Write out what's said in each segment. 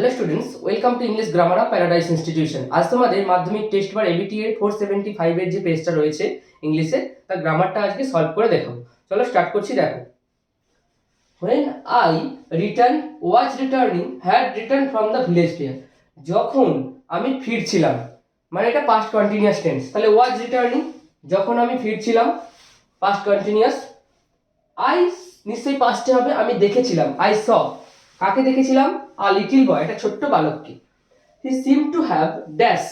Hello students, welcome to English grammar of paradise institution. আজ তোমাদের মাধ্যমিক টেস্ট বার ABT এর 475 এর যে পেজটা রয়েছে ইংলিশে, তার গ্রামারটা আজকে সলভ করে দেখাবো। চলো স্টার্ট করছি। দেখো, when I was returning had returned from the village fair, যখন আমি ফিরছিলাম, মানে এটা পাস্ট কন্টিনিউয়াস টেন্স। তাহলে was returning, যখন আমি ফিরছিলাম, পাস্ট কন্টিনিউয়াস। I নিশ্চয়ই পাস্টে হবে, আমি দেখেছিলাম, I saw, কাকে দেখেছিলাম? আ লিটল বয়, একটা ছোট্ট বালককে। হি seem to have dash,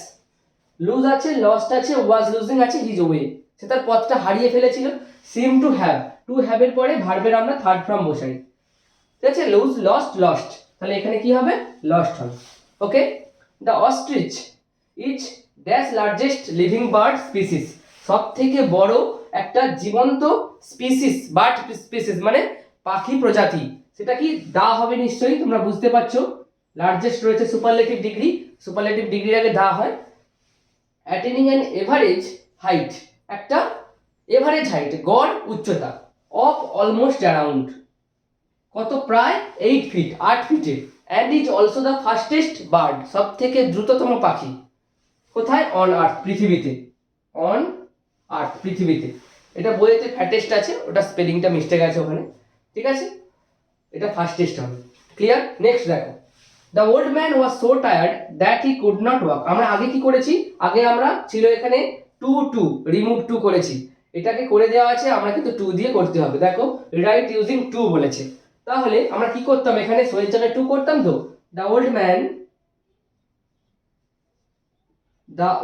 loose আছে, লস্ট আছে, ওয়াজ লুজিং আছে, হিজ ওয়ে, সে তার পথটা হারিয়ে ফেলেছিল। Seem to have, to have এর পরে ভার্বের আমরা থার্ড ফর্ম বসাই, ঠিক আছে? লুজ, লস্ট, লস্ট, তাহলে এখানে কি হবে? লস্ট হবে। Okay. The ostrich is dash largest living bird species, সব থেকে বড় একটা জীবন্ত স্পিসিস, বার্ড স্পিসিস মানে পাখি প্রজাতি। সেটা কি? দা হবে নিশ্চয়ই, তোমরা বুঝতে পারছো। লার্জেস্ট রয়েছে সুপারলেটিভ ডিগ্রি, সুপারলেটিভ ডিগ্রির আগে দা হয়। অ্যাটেনিং অ্যান এভারেজ হাইট, একটা এভারেজ হাইট, গড় উচ্চতা, অফ অলমোস্ট অ্যারাউন্ড, কত? প্রায় 8 ফিট, 8 ফিটে। And is also the fastest bird, সব থেকে দ্রুততম পাখি। কোথায়? অন আর্থ, পৃথিবীতে। অন আর্থ, পৃথিবীতে। এটা বইয়েতে ফ্যাটেস্ট আছে, ওটা স্পেলিংটা মিস্টেক আছে ওখানে, ঠিক আছে? এটা ফাস্টেস্ট হবে। ক্লিয়ার? নেক্সট দেখো, the old man was so tired that he could not walk. আমরা আগে কি করেছি? আগে আমরা ছিল এখানে টু রিমুভ টু করেছি, এটাকে করে দেওয়া আছে, আমরা কিন্তু টু দিয়ে করতে হবে। দেখো, রাইট ইউজিং টু বলেছে, তাহলে আমরা কি করতাম? এখানে সোয়ের জায়গায় টু করতাম। তো the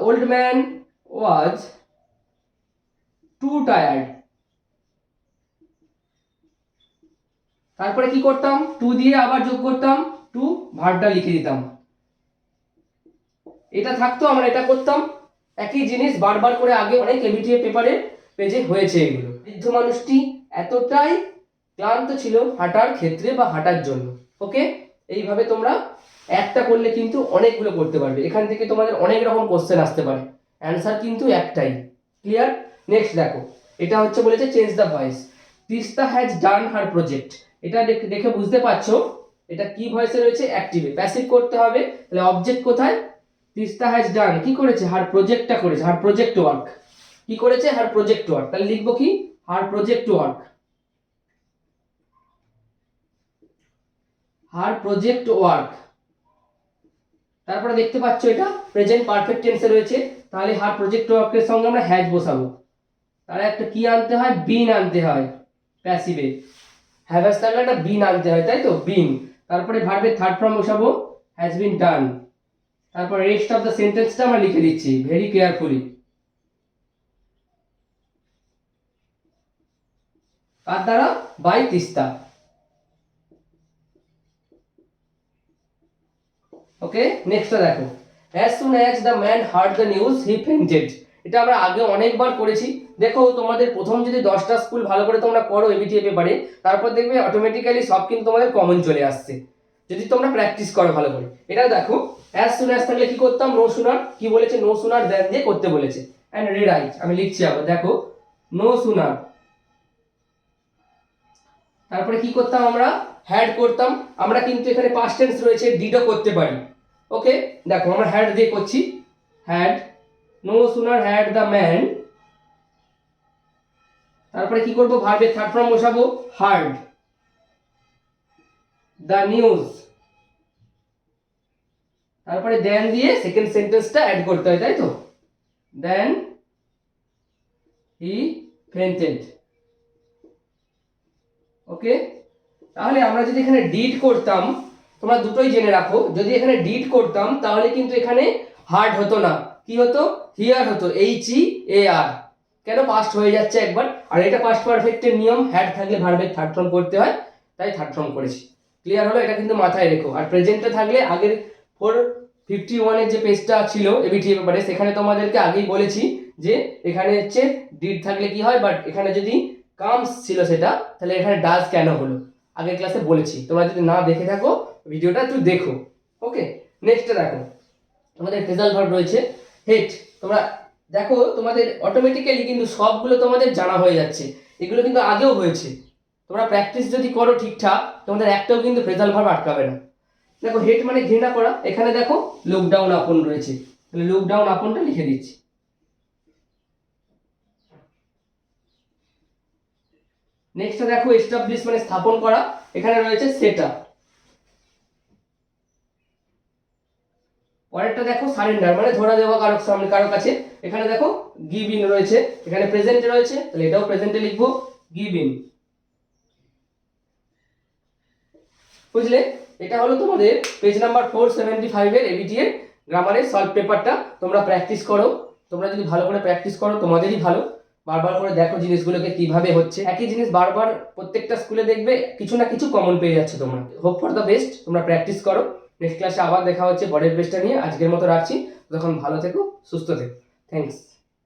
old man was two tired, তারপরে কি করতাম? টু দিয়ে আবার যোগ করতাম, টু, ভার্বটা লিখে দিতাম, এটা থাকতো, আমরা এটা করতাম। একই জিনিস বারবার করে আগে অনেক এবিটিএ পেপারে পেজে হয়েছে এগুলো। বৃদ্ধ মানুষটি এতটাই ক্লান্ত ছিল হাঁটার ক্ষেত্রে বা হাঁটার জন্য। ওকে, এইভাবে তোমরা একটা করলে কিন্তু অনেকগুলো করতে পারবে। এখান থেকে তোমাদের অনেক রকম কোশ্চেন আসতে পারে, অ্যান্সার কিন্তু একটাই। ক্লিয়ার? নেক্সট দেখো, এটা হচ্ছে বলেছে change the voice. Teesta has done her project, এটা দেখে বুঝতে পারছো এটা কি ভয়েসে রয়েছে? অ্যাক্টিভে। প্যাসিভ করতে হবে, তাহলে অবজেক্ট কোথায়? তিস্তা হ্যাজ ডান, কি করেছে? হার প্রজেক্টটা করেছে, হার প্রজেক্ট ওয়ার্ক। কি করেছে? হার প্রজেক্ট ওয়ার্ক। তাহলে লিখবো কি? হার প্রজেক্ট ওয়ার্ক, হার প্রজেক্ট ওয়ার্ক। তারপরে দেখতে পাচ্ছ এটা প্রেজেন্ট পারফেক্ট টেন্সে রয়েছে, তাহলে হার প্রজেক্ট ওয়ার্কের সঙ্গে আমরা হ্যাজ বসাবো। তাহলে একটা কি আনতে হয়? বিন আনতে হয় প্যাসিভে। হ্যাভ হ্যাজ থাকলে একটা বিন আনতে হয়, তাই তো? বিন। তারপরে ভার্বের থার্ড ফর্ম বসাবো, হ্যাজ বিন ডান। তারপর রেস্ট অফ দ্য সেন্টেন্সটা আমরা লিখে দিচ্ছি ভেরি কেয়ারফুলি। কার দ্বারা? বাই তিস্তা। ওকে, নেক্সটটা দেখো, as soon as the man heard the news he fainted, এটা আমরা আগে অনেকবার করেছি। দেখো, তোমাদের প্রথম যদি 10টা স্কুল ভালো করে তোমরা করো এবিটিএ পেপারে, তারপর দেখবে অটোমেটিক্যালি সব কিন্তু তোমাদের কমন চলে আসছে, যদি তোমরা প্র্যাকটিস করো ভালো করে। এটা দেখো, as soon as থাকলে কি করতাম? নো সুনার, কি বলেছে? নো সুনার দ্যান দিয়ে করতে বলেছে। এন্ড রিরাইট, আমি লিখছি আবার, দেখো, নো সুনার। তারপরে কি করতাম? আমরা হ্যাড করতাম। আমরা কিন্তু এখানে পাস্ট টেন্স রয়েছে, ডিডও করতে পারি। ওকে, দেখো আমরা হ্যাড দিয়ে করছি, had, no sooner had the man. তারপরে কি করব? ভার্বের থার্ড ফর্ম বসাবো, হার্ড দ্য নিউজ। তারপরে দেন দিয়ে সেকেন্ড সেন্টেন্সটা অ্যাড করতে হয়, তাই তো? দেন হি ফেন্টেড। ওকে, তাহলে আমরা যদি এখানে ডিড করতাম, তোমরা দুটোই জেনে রাখো, যদি এখানে ডিড করতাম তাহলে কিন্তু এখানে হার্ড হতো না, কি হতো? হিয়ার হতো, HEAR। কেন? পাস্ট হয়ে যাচ্ছে একবার, আর এটা পাস্ট পারফেক্টের নিয়ম, হ্যাড থাকলে ভার্বের থার্ড ফর্ম করতে হয়, তাই থার্ড ফর্ম করেছি। ক্লিয়ার হলো? এটা কিন্তু মাথায় রেখো। আর প্রেজেন্টে থাকলে আগের 451 এর যে পেজটা ছিল এবিটিএ পেপারে, সেখানে তোমাদেরকে আগেই বলেছি যে এখানে হচ্ছে ডিড থাকলে কি হয়, বাট এখানে যদি কামস ছিল সেটা, তাহলে এখানে ডাজ কেন হলো, আগের ক্লাসে বলেছি। তোমরা যদি না দেখে থাকো ভিডিওটা একটু দেখো। ওকে, নেক্সটে দেখো, তোমাদের ফ্রেজাল ভার্ব রয়েছে হেট। তোমরা দেখো, তোমাদের অটোমেটিক্যালি কিন্তু সবগুলো তোমাদের জানা হয়ে যাচ্ছে, এগুলো কিন্তু আগেও হয়েছে। তোমরা প্র্যাকটিস যদি করো ঠিকঠাক, তোমাদের একটাও কিন্তু ফ্রেজাল ভার্ব আটকাবে না। দেখো হেট মানে ঘৃণা করা, এখানে দেখো লুক ডাউন আপন রয়েছে, তাহলে লুক ডাউন আপনটা লিখে দিচ্ছি। নেক্সট দেখো এস্টাবলিশ মানে স্থাপন করা, এখানে রয়েছে সেট আপ। পরেরটা দেখো সারেন্ডার মানে ধরা দেওয়া কারো সামনে কারো কাছে, এখানে দেখো গিভ ইন রয়েছে, এখানে প্রেজেন্টে রয়েছে, তাহলে এটাও প্রেজেন্টে লিখবো গিভ ইন। বুঝলে? এটা হলো তোমাদের পেজ নাম্বার 475 এর এবিটি এর গ্রামারের সলভ পেপারটা। তোমরা প্র্যাকটিস করো, তোমরা যদি ভালো করে প্র্যাকটিস করো তোমাদেরই ভালো। বারবার করে দেখো জিনিসগুলোকে কিভাবে হচ্ছে, একই জিনিস বারবার প্রত্যেকটা স্কুলে দেখবে কিছু না কিছু কমন পেয়ে যাচ্ছে তোমরা। হোপ ফর দ্য বেস্ট, তোমরা প্র্যাকটিস করো। নেক্সট ক্লাসে আবার দেখা হচ্ছে পরের পেজটা নিয়ে। আজকের মতো রাখছি, তখন ভালো থেকো, সুস্থ থেকো। থ্যাংকস।